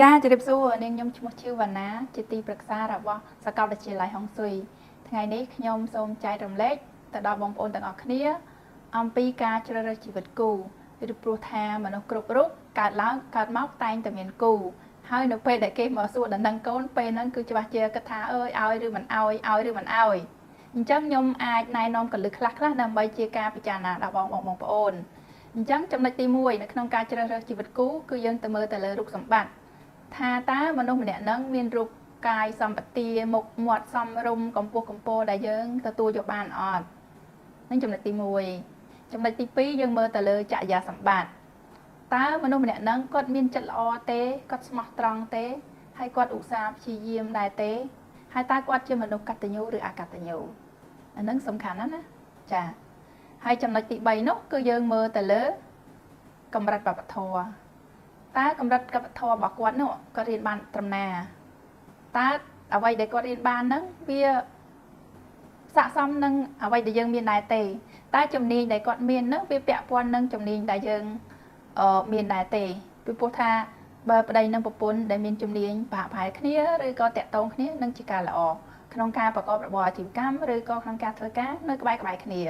ចាជម្រាបសួរនាងខ្ញុំឈ្មោះឈឺវណ្ណាជាទីប្រឹក្សារបស់សាកលវិទ្យាល័យហុងស៊ុយថ្ងៃនេះខ្ញុំសូមចែករំលែកទៅដល់បងប្អូនទាំងអស់គ្នាអំពីការជ្រើសរើសជីវិតគូពីព្រោះថាមនុស្សគ្រប់រូបកើតមកតែងតែមានគូហើយនៅពេលដែលគេមកសួរដណ្ដឹងកូនពេលហ្នឹងគឺច្បាស់ជាគិតថាអើយឲ្យឬមិនឲ្យឬមិនឲ្យអញ្ចឹងខ្ញុំអាចណែនាំកលឹះខ្លះដើម្បីជាការពិចារណាដល់បងប្អូនអញ្ចឹងចំណុចទី1នៅក្នុងការជ្រើសរើសជីវិតគូគឺយើងទៅមើលទៅលើរូបសម្បត្តិថាតើមនុស្សម្នាក់ហ្នឹងមានរូបកាយសម្បទាមុខមាត់សមរម្យកម្ពស់កម្ពស់ដែលយើងទទួលយកបានអត់នឹងចំណុចទី1ចំណុចទី2យើងមើលទៅលើចរិយាសម្បត្តិតើមនុស្សម្នាក់ហ្នឹងគាត់មានចិត្តល្អទេគាត់ស្មោះត្រង់ទេហើយគាត់ឧស្សាហ៍ព្យាយាមដែរទេហើយតើគាត់ជាមនុស្សកតញ្ញូឬអកតញ្ញូអាហ្នឹងសំខាន់ណាស់ណាចាហើយចំណុចទី3នោះគឺយើងមើលទៅលើកម្រិតវប្បធម៌តើកម្រិតវប្បធម៌របស់គាត់នោះគាត់រៀនបានត្រឹមណាតើអ្វីដែលគាត់រៀនបានហ្នឹងវាស័ក្តិសមនឹងអ្វីដែលយើងមានដែរទេតើជំនាញដែលគាត់មានហ្នឹងវាពាក់ព័ន្ធនឹងជំនាញដែលយើងមានដែរទេពីព្រោះថាបើប្តីនិងប្រពន្ធដែលមានជំនាញប្រហាក់ប្រហែលគ្នាឬក៏តាក់ទងគ្នានឹងជាការល្អក្នុងការប្រកបរបរអាជីវកម្មឬក៏ក្នុងការធ្វើការនៅក្បែរគ្នា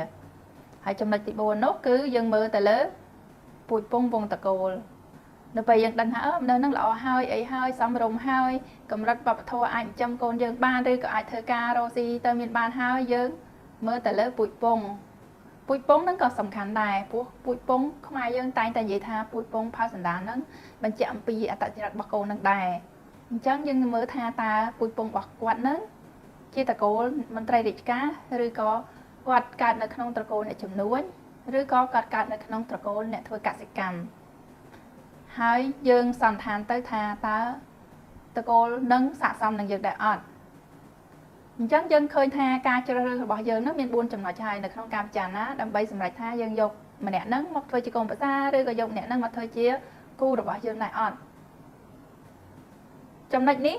ហើយចំណុចទី4នោះគឺយើងមើលទៅលើពូជពង្សវងតកូលនៅពេលយើងដឹងថានៅនឹងល្អហើយអីហើយសំរុំហើយកម្រិតវប្បធម៌អាចចិញ្ចឹមកូនយើងបានឬក៏អាចធ្វើការរកស៊ីទៅមានបានហើយយើងមើលទៅលើពូជពង្សហ្នឹងក៏សំខាន់ដែរព្រោះពូជពង្សខ្មែរយើងតែងតែនិយាយថាពូជពង្សផៅសន្តានហ្នឹងបញ្ជាក់អំពីអត្តចរិតរបស់កូនហ្នឹងដែរអញ្ចឹងយើងមើលថាតើពូជពង្សរបស់គាត់ហ្នឹងជាតកូលមន្ត្រីរាជការឬក៏គាត់កើតនៅក្នុងត្រកូលអ្នកជំនួញឬក៏គាត់កើតនៅក្នុងត្រកូលអ្នកធ្វើកសិកម្មហើយយើងសន្និដ្ឋានទៅថាតើតកូលនឹងស័ក្តិសមនឹងយើងដែរអត់អញ្ចឹងយើងឃើញថាការជ្រើសរើសរបស់យើងនឹងមាន4ចំណុចហើយនៅក្នុងការពិចារណាដើម្បីសម្រេចថាយើងយកម្នាក់នឹងមកធ្វើជាកូនប្រសារឬក៏យកម្នាក់នឹងមកធ្វើជាគូរបស់យើងដែរអត់ចំណុចនេះ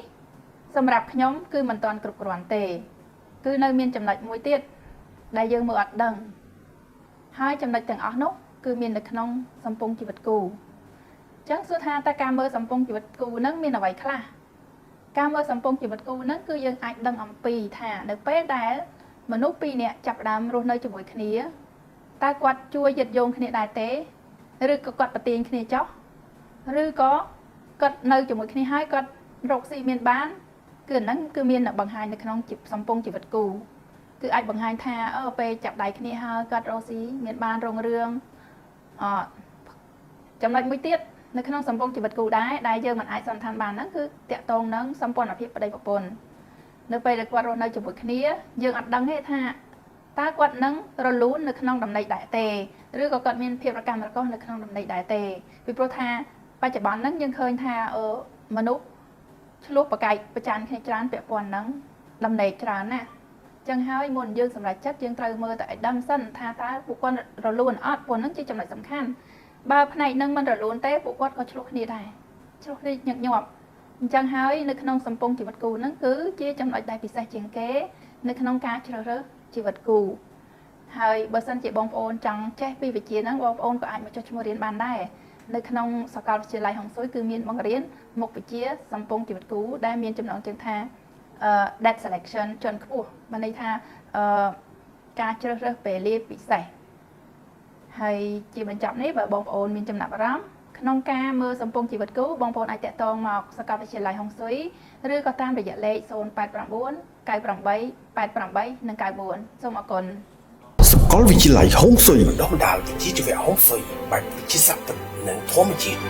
សម្រាប់ខ្ញុំគឺមិនទាន់គ្រប់គ្រាន់ទេគឺនៅមានចំណុចមួយទៀតដែលយើងមើលអត់ដឹងហើយចំណុចទាំងអស់នោះគឺមាននៅក្នុងសម្ពង់ជីវិតគូចឹងសួរថាតើការមើលសម្ពង់ជីវិតគូនឹងមានអ្វីខ្លះការមើលសម្ពង់ជីវិតគូនឹងគឺយើងអាចដឹងអំពីថានៅពេលដែលមនុស្សពីរនាក់ចាប់ផ្ដើមរស់នៅជាមួយគ្នាតើគាត់ជួយយឹតយងគ្នាដែរទេឬក៏គាត់ប្រទាញគ្នាចោះឬក៏គាត់នៅជាមួយគ្នាហើយគាត់រកស៊ីមានបានគឺអាហ្នឹងគឺមានបង្ហាញនៅក្នុងសម្ពង់ជីវិតគូគឺអាចបង្ហាញថាពេលចាប់ដៃគ្នាហើយគាត់រកស៊ីមានបានរុងរឿងចំណុចមួយទៀតនៅក្នុងសម្ពង់ជីវិតគូដែរដែលយើងមិនអាចសន្និដ្ឋានបានហ្នឹងគឺតាក់ទងនឹងសម្ព័ន្ធភាពប្តីប្រពន្ធនៅពេលដែលគាត់រស់នៅជាមួយគ្នាយើងអត់ដឹងទេថាតើគាត់នឹងរលូននៅក្នុងដំណេកដែរទេឬក៏គាត់មានភាពរកាំរកូសនៅក្នុងដំណេកដែរទេពីព្រោះថាបច្ចុប្បន្នហ្នឹងយើងឃើញថាមនុស្សឆ្លោះប្រកែកប្រច័ណ្ឌគ្នាច្រើនពាក់ព័ន្ធនឹងដំណេកច្រើនណាស់ចឹងហើយមុនយើងសម្រេចចិត្តយើងត្រូវមើលទៅឲ្យដឹងសិនថាតើពួកគាត់រលូនអត់ព្រោះហ្នឹងជាចំណុចសំខាន់បើផ្នែកនឹងមិនរលូនទេពួកគាត់ក៏ឆ្លោះគ្នាដែរឆ្លោះគ្នាញឹកញាប់អញ្ចឹងហើយនៅក្នុងសម្ពង់ជីវិតគូហ្នឹងគឺជាចំណុចដែលពិសេសជាងគេនៅក្នុងការជ្រើសរើសជីវិតគូហើយបើសិនជាបងប្អូនចង់ចេះពីវិជ្ជាហ្នឹងបងប្អូនក៏អាចមកចុះឈ្មោះរៀនបានដែរនៅក្នុងសាកលវិទ្យាល័យហុងស៊ុយគឺមានបង្រៀនមុខវិជ្ជាសម្ពង់ជីវិតគូដែលមានចំណងជើងថា debt selection ជាន់ខ្ពស់បានន័យថាការជ្រើសរើសពេលលាពិសេសហើយជាបញ្ចប់នេះបើបងប្អូនមានចំណាប់អារម្មណ៍ក្នុងការមើលសម្ពង់ជីវិតគូបងប្អូនអាចតាក់ទងមកសាកលវិទ្យាល័យហុងស៊ុយឬក៏តាមរយៈលេខ089 98 88និង94សូមអរគុណសាកលវិទ្យាល័យហុងស៊ុយបណ្ដុះបណ្ដាលវិជ្ជាជីវៈហុងស៊ុយបែបវិទ្យាសាស្ត្រនិងធម្មជាតិ